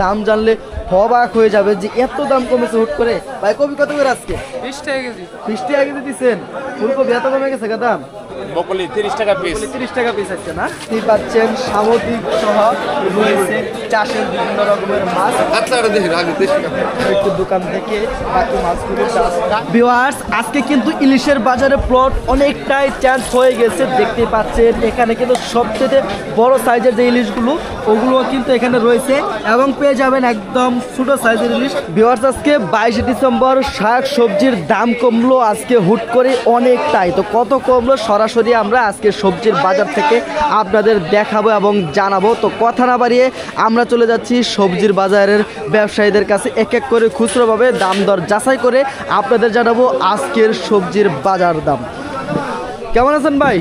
দাম জানলে অবাক হয়ে যাবে যে এত দাম কমেছে হুট করে। ভাই কপি কত করে আজকে? 20 টাকা কেজি। 20 টাকা কেজি দিচ্ছেন? ফুলকপি এত কমে গেছে দাম? বকলি 30 টাকা পিস। 30 টাকা পিস আছে না? আপনি পাচ্ছেন সামুদ্রিক সহ রয়েছে চাষের বিভিন্ন রকমের মাছ। একটু দোকান থেকে বাকি মাছগুলো চাষ। ভিউয়ার্স, আজকে কিন্তু ইলিশের বাজারে প্লট অনেকটাই চেঞ্জ হয়ে গেছে। দেখতে পাচ্ছেন এখানে কিন্তু সবচেয়ে বড় সাইজের যে ইলিশগুলো ওগুলো কিন্তু এখানে রয়েছে এবং পেয়ে যাবেন একদম ছোট সাইজের ইলিশ। ভিউয়ার্স, আজকে 22 ডিসেম্বর শাক সবজির দাম কমলো আজকে হুট করে অনেকটাই। তো কত কমলো সরাসরি আমরা আজকে সবজির বাজার থেকে আপনাদের দেখাবো এবং জানাবো। তো কথা না বাড়িয়ে আমরা চলে যাচ্ছি সবজির বাজারের ব্যবসায়ীদের কাছে, এক এক করে খুচরোভাবে দাম দর যাচাই করে আপনাদের জানাবো আজকের সবজির বাজার দাম। কেমন আছেন ভাই?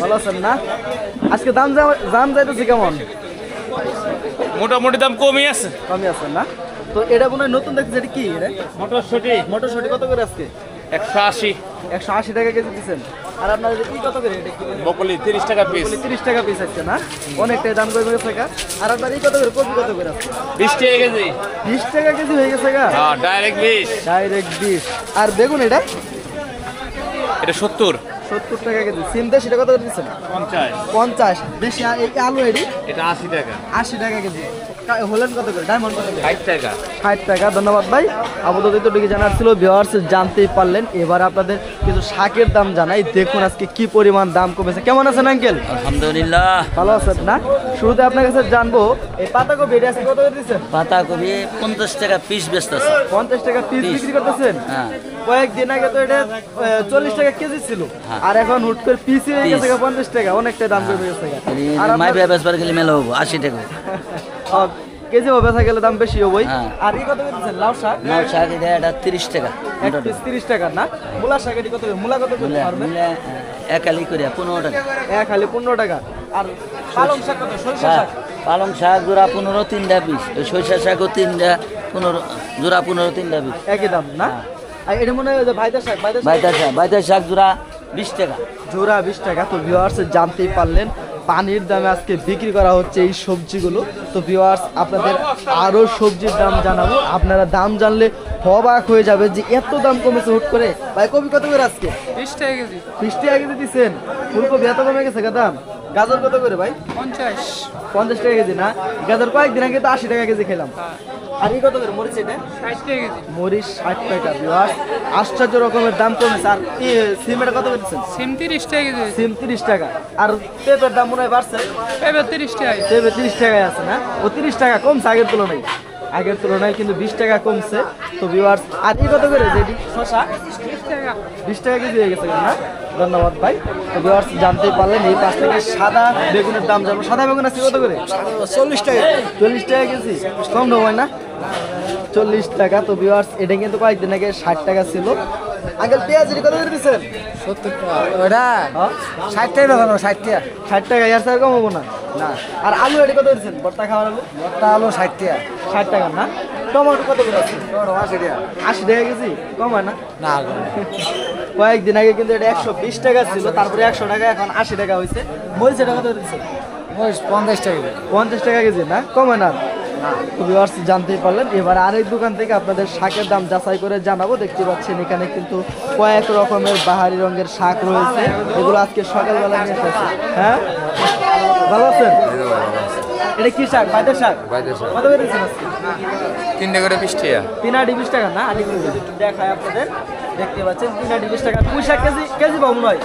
ভালো আছেন না? আজকে দাম যাইতেছে কেমন? মোটামুটি দাম কমই আছে। কমই আছেন না? তো এটা মনে হয় নতুন দেখছি, এটা কি? মটরশুঁটি কত করে আজকে? 180। 180 টাকা কেজি দিচ্ছেন। আর আপনার কি কত করে? বকলি 30 টাকা পিস। 30 টাকা পিস আছে না? অনেকটাই দাম কমে গেছে। আর আপনার এই কত করে? কপি কত করে আছে? 20 টাকা কেজি। 20 টাকা কেজি হয়ে গেছে গা? হ্যাঁ, ডাইরেক্ট 20। ডাইরেক্ট 20। আর বেগুন এটা 70 টাকা কেজি। সিম দেশ এটা কত করে দিচ্ছেন? 50 দেশি। আর এই আলু এটা 80 টাকা। 80 টাকা কেজি। হলেন কত করে? ডায়মন্ড কত করে? 60 টাকা। 60 টাকা। ধন্যবাদ ভাই। আপাতত এতটুকু জানার ছিল। ভিউয়ার্স জানতেই পারলেন। এবার আপনাদের কিছু শাকের দাম জানাই। দেখুন আজকে কি পরিমাণ দাম কমেছে। কেমন আছেন আঙ্কেল? আলহামদুলিল্লাহ ভালো আছেন না? শুরুতে আপনার কাছে জানবো এই পাতাকপি এটা আজকে কত করে দিচ্ছেন? পাতাকপি 50 টাকা পিস বেচতেছে। 50 টাকা পিস বিক্রি করতেছেন? হ্যাঁ। কয়েকদিন আগে তো এটা 40 টাকা কেজি ছিল। আর এখন হুট করে পিস হয়ে গেছে 50 টাকা। অনেকটাই দাম কমে গেছে। আর মাই বেচবার গেলে মেলা হবো 80 টাকা কেজি বেচা গেলে দাম বেশি হবই। হ্যাঁ। আর এই কত করে দিচ্ছেন? লাউ শাক? লাউ শাক এটা 30 টাকা। এক পিস 30 টাকা না? মূলা শাক এটি কত করে? মূলা কত করে পারবেন? একালি করে 15 টাকা। এক খালি 15 টাকা। আর পালং শাক কত? সরিষা শাক? পালং শাক জোড়া 15 3টা পিস। সরিষা শাকও 3টা 15 জোড়া 15 3টা পিস। একই দাম না? আর এটা মনে হয় যে ভাইদা শাক। বাইতা শাক জোড়া 20 টাকা। জোড়া 20 টাকা। তো ভিউয়ার্স জানতেই পারলেন পানির দামে আজকে বিক্রি করা হচ্ছে এই সবজিগুলো। তো ভিউয়ার্স আপনাদের আরও সবজির দাম জানাবো। আপনারা দাম জানলে অবাক হয়ে যাবে যে এত দাম কমেছে হুট করে। ভাই কপি কত করে আজকে? 20 টাকা কেজি। 20 টাকা কেজি দিচ্ছেন? ফুলকপি এত কমে গেছে দাম? গাজর কত করে ভাই? 50 টাকা কেজি না? গাজর কয়েকদিন আগে তো 80 টাকা কেজি খেলাম। আর এই কত করে মরিচ? এটা 60 টাকা কেজি। মরিচ 60 টাকা। ভিউয়ার্স আশ্চর্য রকমের দাম কমেছে। আর সিম এটা কত করে দিচ্ছেন? সিম 30 টাকা কেজি। সিম 30 টাকা। আর পেঁপের দাম মনে হয় বাড়ছে? পেঁপে 30 টাকা। পেঁপে 30 টাকায় আছে না? ও 30 টাকা কমছে আগের তুলনায় কিন্তু 20 টাকা কমছে। তো ভিউয়ার্স আর এই কত করে? যেটি শসা 20 টাকা। 20 টাকা কেজি হয়ে গেছে না? ধন্যবাদ ভাই। তো ভিউয়ার্স জানতেই পারলেন এই পাশ থেকে সাদা বেগুনের দাম জানবো। সাদা বেগুন আছে কত করে? 40 টাকা। 40 টাকা কেজি। কম দাম হয় না? 40 টাকা। তো ভিউয়ার্স এটা কিন্তু কয়েকদিন আগে 60 টাকা ছিল। আঙ্কেল পেঁয়াজ কত করে দিচ্ছেন? 70 টাকা। ওটা 60 টাকা দেখানো 60 টাকা। 60 টাকা। এর স্যার কম হবো না? না। আর আলু এটা কত দিচ্ছেন? ভর্তা খাওয়ার আলু? ভর্তা আলু 60 টাকা। 60 টাকা না? টমেটো কত করে আছে? 80 টাকা। 80 টাকা কেজি। কম হয় না? না কয়েকদিন আগে কিন্তু এটা 120 টাকা ছিল, তারপরে 100 টাকা, এখন 80 টাকা হয়েছে। মরিচ এটা কত দিচ্ছে? 50 টাকা। 50 টাকা কেজি না? কমে না? তো ভিউয়ার্স জানতেই পারলেন। এবার আরেক দোকান থেকে আপনাদের শাকের দাম যাচাই করে জানাবো। দেখতে পাচ্ছেন এখানে কিন্তু কয়েক রকমের বাহারি রঙের শাক রয়েছে, এগুলো আজকে সকালবেলা নিয়ে এসেছে। হ্যাঁ, ভালো আছেন? এটা কি শাক? বাইদের শাক। কত করে দিচ্ছেন আজকে? 3 টাকা করে 20 টাকা। 3 আটি 20 টাকা না? আটি দেখায় আপনাদের। দেখতে পাচ্ছেন 3 আটি 20 টাকা। পুঁই শাক কেজি পাবো নয়?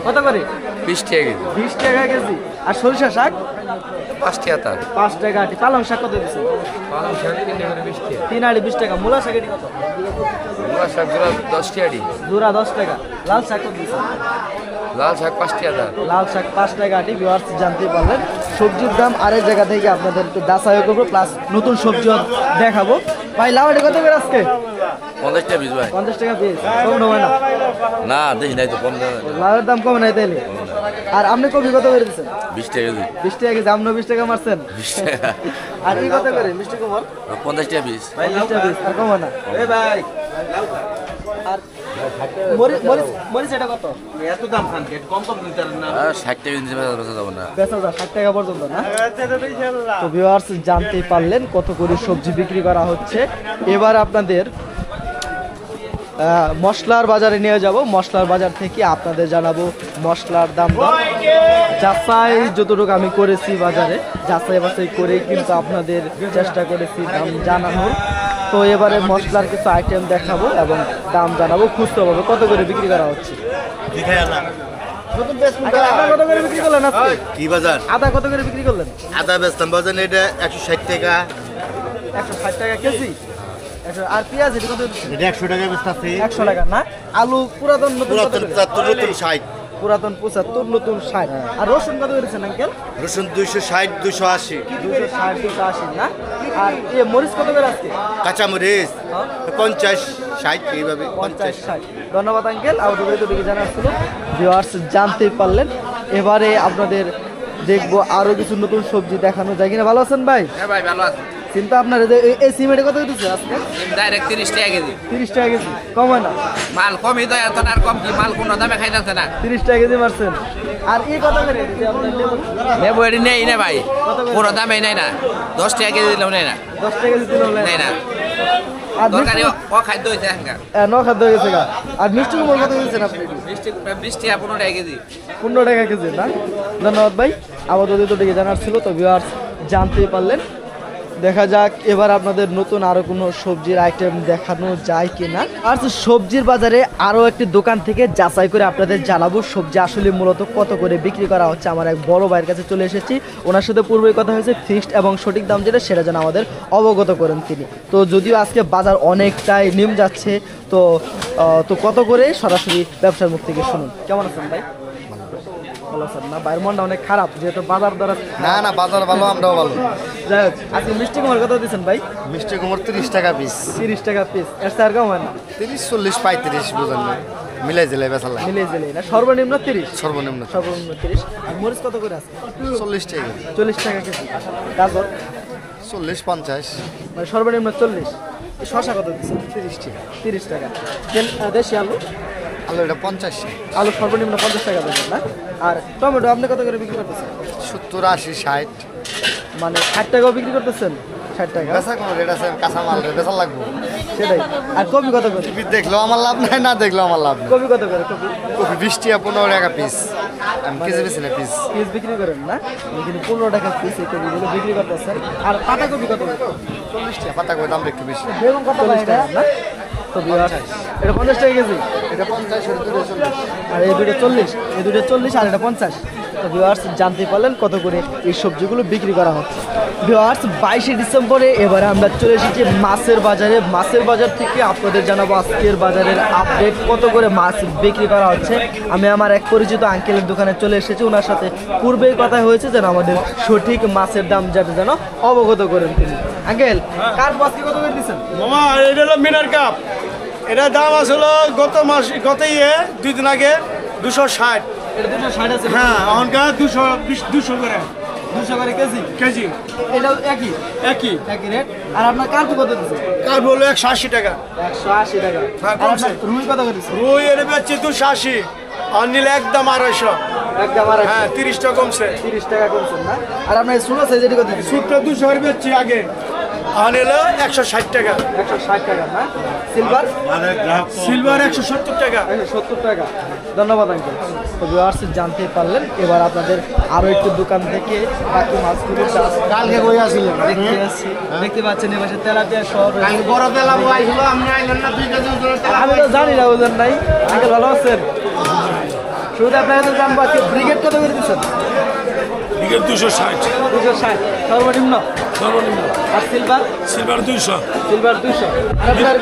কত করে? 20 টাকা কেজি। 20 টাকা কেজি। আর সরিষা শাক 5 টাকা তার। 5 টাকা আটি। পালং শাক কত দিচ্ছেন? পালং শাক 3 টাকা করে 20 টাকা। 3 আটি 20 টাকা। মূলা শাক এটি কত? মূলা শাক জোড়া 10 টাকা। জোড়া 10 টাকা। লাল শাক কত দিচ্ছেন? লাল শাক 5 টাকা তার। লাল শাক 5 টাকা আটি। ভিউয়ার্স জানতেই পারলেন সবজির দাম আরেক জায়গা থেকে আপনাদের একটু যাচাই করবো, প্লাস নতুন সবজিও দেখাবো। ভাই লাউ এটি কত করে আজকে? 50 টাকা পিস ভাই। 50 টাকা পিস। কম হয় না? না দেখি নাই তো কম দাম। লাউয়ের দাম কমে নাই তাইলে? আর আপনি কপি কত করে দিচ্ছেন? 20 টাকা কেজি। 20 টাকা কেজি। আপনি 20 টাকা মারছেন? 20 টাকা। আর এই কত করে মিষ্টি কুমড়? 50 টাকা পিস। 50 টাকা পিস। আর কম হয় না? এই ভাই আর মরিচ মরিচ মরিচ এটা কত? এত দাম খান কম কম নিতে না 60 টাকা দিতে বেচা যাবে না। বেচা যায় 60 টাকা পর্যন্ত না? তো ভিউয়ার্স জানতেই পারলেন কত করে সবজি বিক্রি করা হচ্ছে। এবার আপনাদের মশলার বাজারে নিয়ে যাব। মশলার বাজার থেকে আপনাদের জানাবো মশলার দাম যাচাই যতটুকু আমি করেছি বাজারে, যাচাই বাছাই করে কিন্তু আপনাদের চেষ্টা করেছি দাম জানানোর। তো এবারে মশলার কিছু আইটেম দেখাবো এবং দাম জানাবো খুচরোভাবে কত করে বিক্রি করা হচ্ছে। আদা কত করে বিক্রি করলেন আজকে? কি বাজার? আদা কত করে বিক্রি করলেন? আদা বেচতাম বাজার এটা 160 টাকা। 160 টাকা কেজি। আর পেঁয়াজ এটা কত? এটা 100 টাকা বেচতাছি। 100 টাকা না? আলু পুরাতন নতুন কত করে? 75 নতুন 60। পুরাতন 75 নতুন 60। আর রসুন কত করেছেন আঙ্কেল? রসুন 260 280। 260 280 না? আর মরিচ কত করে আজকে? কাঁচা মরিচ 50 60 এইভাবে 50 60। ধন্যবাদ আঙ্কেল। আউটডোর দিকে জানাচ্ছিল ভিউয়ার্স জানতেই পারলেন। এবারে আপনাদের দেখবো আরো কিছু নতুন সবজি দেখানো যায় কিনা। ভালো আছেন ভাই? হ্যাঁ ভাই ভালো আছে। চিন্তা আপনার এই সিমেন্টে কত দিচ্ছে আজকে? ডাইরেক্ট 30 টাকা কেজি। 30 টাকা কেজি কম হয় না? মাল কমই তো এত আর কম কি মাল কোন দামে খাইতেছে না। 30 টাকা কেজি মারছেন। আর এই কত করে দিচ্ছে আপনার লেবু? লেবু এটি নেই না ভাই, কোনো দামে নেই না। 10 টাকা কেজি দিলেও নেই না। 10 টাকা কেজি দিলেও নেই না। আর দরকারি ও খাদ্য হয়েছে এখানকার। ন খাদ্য হয়ে গেছে গা। আর মিষ্টি কুমড় কত দিচ্ছেন আপনি? 20 টাকা 15 টাকা কেজি। 15 টাকা কেজি না? ধন্যবাদ ভাই। আপাতত দিকে জানার ছিল। তো ভিউয়ার্স জানতেই পারলেন। দেখা যাক এবার আপনাদের নতুন আরো কোনো সবজির আইটেম দেখানো যায় কিনা। আর সবজির বাজারে আরো একটি দোকান থেকে যাচাই করে আপনাদের জানাবো সবজি আসলে মূলত কত করে বিক্রি করা হচ্ছে। আমার এক বড় ভাইয়ের কাছে চলে এসেছি, ওনার সাথে পূর্বেই কথা হয়েছে। ফিক্সড এবং সঠিক দাম যেটা সেটা যেন আমাদের অবগত করেন তিনি। তো যদিও আজকে বাজার অনেকটাই নেমে যাচ্ছে, তো কত করে সরাসরি ব্যবসার মুখ থেকে শুনুন। কেমন আছেন ভাই? ভালো আছেন না? ভাইয়ের মনটা অনেক খারাপ যেহেতু বাজার দর। না না বাজার ভালো, আমরাও ভালো। যাই হোক, আজকে মিষ্টি কুমড় কত দিচ্ছেন ভাই? মিষ্টি কুমড় 30 টাকা পিস। 30 টাকা পিস। এর স্যার কম হয় না? 30 40 35 বুঝেন না, মিলাই জেলাই বেচা লাগে। মিলে জেলে না? সর্বনিম্ন 30। সর্বনিম্ন সর্বনিম্ন 30। আর মরিচ কত করে আছে? 40 টাকা। 40 টাকা কেজি। গাজর 40 50। মানে সর্বনিম্ন 40। শশা কত দিচ্ছেন? 30 টাকা। 30 টাকা। দেশি আলু? আলু এটা 50 টাকা। আলু সর্বনিম্ন 50 টাকা দেবেন না? আর টমেটো আপনি কত করে বিক্রি করতেছেন? 70 80 60। মানে 60 টাকাও বিক্রি করতেছেন? 60 টাকা বেচা কোনো রেট আছে, কাঁচা মাল রেট বেচা লাগবে। সেটাই। আর কপি কত করে? কপি দেখলেও আমার লাভ নাই, না দেখলেও আমার লাভ নাই। কপি কত করে? কপি কপি 20 টাকা 15 টাকা পিস। আমি কেজি বেশি না পিস। পিস বিক্রি করেন না? কিন্তু 15 টাকা পিস এই কপিগুলো বিক্রি করতেছেন। আর পাতা কপি কত করে? 40 টাকা। পাতা কই দাম একটু বেশি। বেগুন কত করে এটা না? তো এটা 50 টাকা কেজি। এটা 50 এটা 40। আর এই দুটো 40, এই দুটো 40 আর এটা 50। তো ভিউয়ার্স জানতে পারলেন কত করে এই সবজিগুলো বিক্রি করা হচ্ছে। ভিউয়ার্স 22শে ডিসেম্বরে এবারে আমরা চলে এসেছি মাছের বাজারে। মাছের বাজার থেকে আপনাদের জানাবো আজকের বাজারের আপডেট, কত করে মাছ বিক্রি করা হচ্ছে। আমি আমার এক পরিচিত আঙ্কেলের দোকানে চলে এসেছি, ওনার সাথে পূর্বেই কথা হয়েছে যেন আমাদের সঠিক মাছের দাম যাতে যেন অবগত করেন তিনি। আঙ্কেল কার আজকে কত করে দিচ্ছেন? মামা এটা হলো মিনার কাপ। এটার দাম আসলে গত 2 দিন আগে 260। এটা 260 আছে। হ্যাঁ এখনকার 200 করে 200 করে কেজি। কেজি। এটাও একই একই রেট। আর আপনার কার্পু কত দিচ্ছে? কাপ বললো 180 টাকা। 180 টাকা। হ্যাঁ, আর কমছে। আপনার রুই কত করে দিচ্ছে? রুই এটা বেচছে 280, আর নিলে একদম 250। একদম আর হ্যাঁ 30 টাকা কমছে। 30 টাকা কমছেন না? আর আপনার ছোট সাইজ এটি কত দিচ্ছে? সুটটা 200 করে বেচছি আগে, আর নিলে 160 টাকা। 160 টাকা না? সিলভার সিলভার 170 টাকা। 170 টাকা। ধন্যবাদ আঙ্কেল। তো ভিউয়ার্স জানতে পারলেন। এবার আপনাদের আরো একটু দোকান থেকে বাকি মাছগুলো কালকে কই আসিলেন? দেখতে পাচ্ছেন এবার তেলাপিয়া শহর। বড় তেলা আইছিল, আপনি আইলেন না 2 কেজি ওজনের তেলা। আমি তো জানি না ওজন নাই। আঙ্কেল ভালো আছেন? শুরুতে আপনার কাছে জানবো আজকে ব্রিগেড কত করে দিচ্ছেন? বিকেল 260 260 সর্বনিম্ন। আর সিলভার? সিলভার 200। সিলভার 200। আর আপনার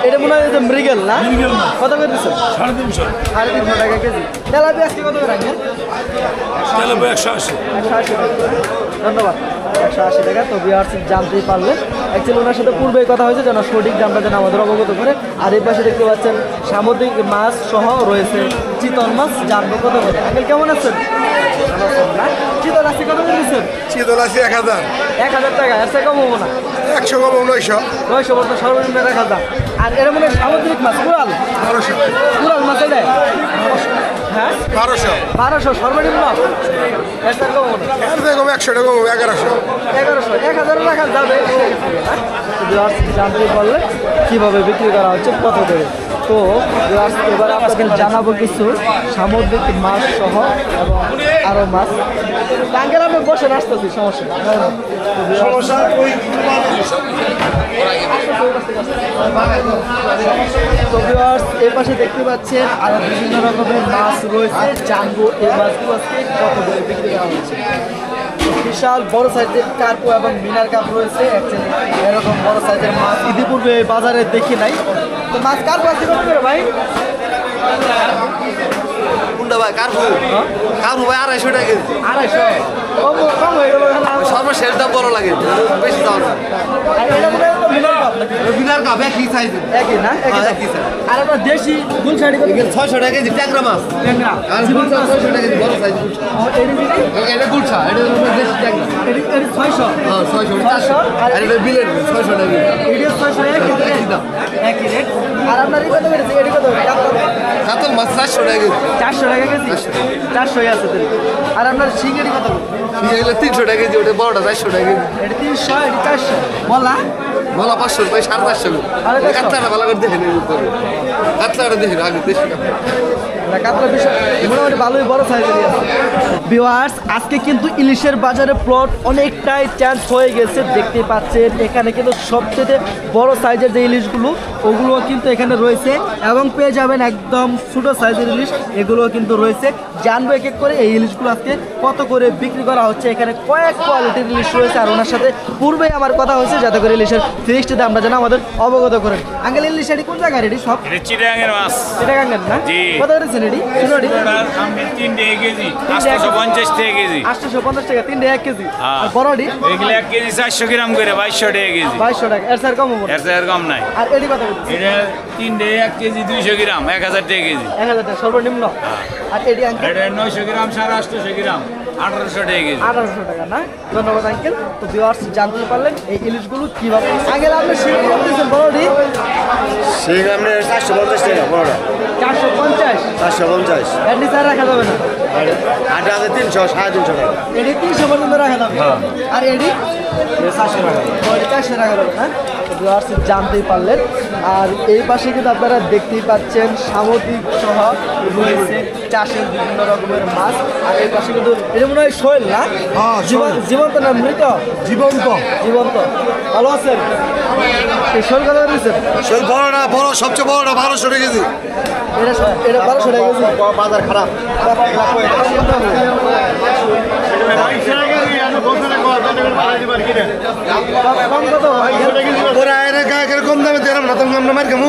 এটা মনে হয় যে মৃগেল না? মৃগেল না। কত করে দিচ্ছেন? 350। 350 টাকা কেজি। তেলাপিয়া আজকে কত করে রাখবেন? তেলাপিয়া 180। 180 টাকা। ধন্যবাদ। 180 টাকা। তো ভিউয়ার্স জানতেই পারলেন। অ্যাকচুয়ালি ওনার সাথে পূর্বেই কথা হয়েছে যেন সঠিক দামটা যেন আমাদের অবগত করে। আর এই পাশে দেখতে পাচ্ছেন সামুদ্রিক মাছ সহ রয়েছে চিতল মাছ। জানবো কত করে। আঙ্কেল কেমন আছেন? বছর না চিতল আছে কত দিচ্ছেন? চিতল আছে 1000, 1000 টাকা, এর থেকে কম হবো না। 100 কম 900, 900 বলতে সর্বনিম্ন 1000। আর এর মধ্যে সামুদ্রিক মাছ কুড়াল, 1200, কুড়াল মাছ এটা হ্যাঁ 1200, 1200 সর্বনিম্ন, এর থেকে কম হবো না। এর থেকে কম 100 টাকা কম 1100। 1100, 1000 রাখা যাবে। জানতে পারলে কিভাবে বিক্রি করা হচ্ছে কত করে। তো এবার আপনাদের জানাবো কিছু সামুদ্রিক মাছ সহ এবং আরো মাছ। আঙ্কেল আমি বসে আসতেছি, সমস্যা সমস্যা ওই তো ভিউয়ার্স এই পাশে দেখতে পাচ্ছেন আর বিভিন্ন রকমের মাছ রয়েছে। জানবো এই মাছগুলো আজকে কত করে বিক্রি করা হচ্ছে। বিশাল বড় সাইজের কার্পো এবং মিনার কাপ রয়েছে। এরকম বড় সাইজের মাছ ইতিপূর্বে বাজারে দেখি নাই। তো মাছ কার্পো আজকে কত করে ভাই? কোনটা ভাই কারফু কারফু ভাই 250 টাকা কেজি 250 কম হয়ে গেল। সর্বশেষ দাম বড় লাগে বেশি দাম না আর এটা মনে হয় মিনার কাপ নাকি? বিনার কাপ একই সাইজ একই না? একই একই size। আর আপনার দেশি গুলশাড়ি কত? 600 টাকা কেজি ট্যাংরা মাছ ট্যাংরা। আর গুলশা 600 টাকা কেজি বড় সাইজ গুলশা এটা গুলশা এটা হলো দেশি ট্যাংরা 600। হ্যাঁ 600 400 আর এটা বিলেট 600 টাকা কেজি এটা 600 একই দাম একই রেট। আর আপনার কত বেড়েছে? এটা কত? কাতল মাছ 400 টাকা কেজি 400 টাকা কেজি। 400 আছে তাহলে। আর আপনার শিঙেরি কত? এগুলো 300 টাকা কেজি ওটা বড়টা 400 টাকা কেজি এটা 300, এটা 400। বলা বলা 500 ভাই 450 আরে দেখো। কাতলাটা ভালো করে দেখে নিন কাতলাটা দেখে আগে দেশি কাতলা না কাতলা বিষয় মোটামুটি ভালোই বড় সাইজেরই আছে। ভিউয়ার্স আজকে কিন্তু ইলিশের বাজারে প্লট অনেকটাই চেঞ্জ হয়ে গেছে। দেখতে পাচ্ছেন এখানে কিন্তু সবচেয়ে বড় সাইজের যে ইলিশগুলো ওগুলো কিন্তু এখানে রয়েছে এবং পেয়ে যাবেন একদম ছোট সাইজের ইলিশ, এগুলো কিন্তু রয়েছে। জানবো এক এক করে এই ইলিশগুলো আজকে কত করে বিক্রি করা হচ্ছে। এখানে কয়েক কোয়ালিটির ইলিশ রয়েছে আর ওনার সাথে পূর্বেই আমার কথা হয়েছে যাতে করে ইলিশের ফিক্সড দামটা যেন আমাদের অবগত করেন। আঙ্কেল ইলিশ এটি কোন জায়গায় রেডি সব? চিটাগাঙের মাছ এটা কাঙ্গেন না? জি। কত করেছেন এটি? শুনোটি আমি 3 টাকা কেজি 850 টাকা কেজি 850 টাকা 3 টাকা 1 কেজি। হ্যাঁ। আর বড়ডি এগুলো 1 কেজি 400 গ্রাম করে 2200 টাকা কেজি 2200 টাকা। এর স্যার কম হবে না? এর চেয়ে আর কম নাই আর এটি কত করে? এটা 3 টাকা 1 কেজি 200 গ্রাম 1000 টাকা কেজি 1000 টাকা সর্বনিম্ন। আর এটি আঙ্কেল এটা 900 গ্রাম 850 গ্রাম 1800 টাকা কেজি 1800 টাকা না? ধন্যবাদ আঙ্কেল। তো ভিউয়ার্স জানতে পারলেন এই ইলিশগুলো কিভাবে। আঙ্কেল আপনি শিরোপি করতেছেন বড়ডি সেই আমরা 450 টাকা বড়টা 450। 450 এর নিচে আর রাখা যাবে না। আর আছে 300 350 টাকা এটি 300 পর্যন্ত রাখা যাবে। আর এটি 400 টাকা ওইটা 400 রাখা যাবে না? তো ভিউয়ার্স জানতেই পারলেন। আর এই পাশে কিন্তু আপনারা দেখতেই পাচ্ছেন সামুদ্রিক সহ রয়েছে চাষের বিভিন্ন রকমের মাছ। আর এই পাশে কিন্তু এটা মনে হয় শৈল না? জীবন্ত না মৃত? জীবন্ত জীবন্ত। ভালো আছেন? এই শৈল কত দিয়েছেন? সেই বড়টা বড় সবচেয়ে বড়টা 1200 টাকা কেজি এটা 1200 টাকা কেজি। বাজার খারাপ কম কত? ওরা এরকম দামে দিলাম না তুমি আমরা মার কেমন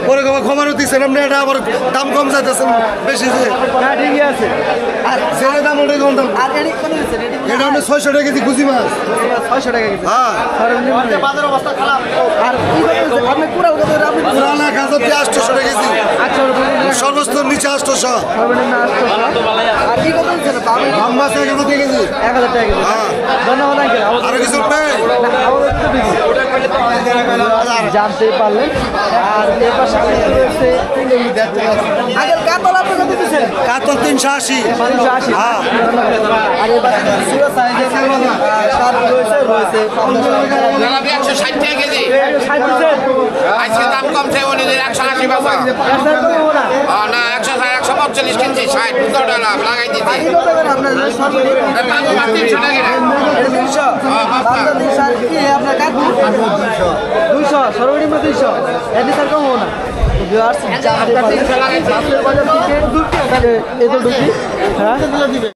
পরে খবর দিচ্ছেন আপনি এটা আবার দাম কম যাইতেছেন বেশি যে না ঠিকই আছে। আর সেটা দাম ওটাই কম দাম আর এটি কত দিয়েছেন? এটি এটা আপনি 600 টাকা কেজি খুশি মাছ 600 টাকা কেজি। হ্যাঁ বাজার অবস্থা খারাপ। আর কি করতেছেন? আপনি কুড়াল কত করে? আপনি পুরানা কাঁচা দিয়ে 800 টাকা কেজি 800 টাকা সর্বোচ্চ নিচে 800 সর্বনিম্ন 800। আর কি কত দিয়েছেন? বাবু দাম মাছ 1000 টাকা কেজি 1000 টাকা কেজি। হ্যাঁ। ধন্যবাদ আঙ্কেল। আরো কিছু নেই জানতেই পারলেন। আর এর পাশে রয়েছে আঙ্কেল কাতল আপনি কত দিয়েছেন? কাতল 380 380। হ্যাঁ। আর এর পাশে সুরজ সাইজের শার্প রয়েছে 160 টাকা কেজি 60 দিয়েছেন। আজকে দাম কমছে উনি 180 বাসা এর স্যার কত হবে না? না 145 কিনছি 60 টাকা লাগাই দিতে আর কি কত করে আপনার সর্বনিম্ন? 300 টাকা এটা 300। বাচ্চা 300। আর কি আপনার কাকু? 200 সর্বনিম্ন 200। এর নিচে আর কম হবে না। তো ভিউয়ার্স জানতে পারলেন মাছের বাজার থেকে এত ঢুকি হ্যাঁ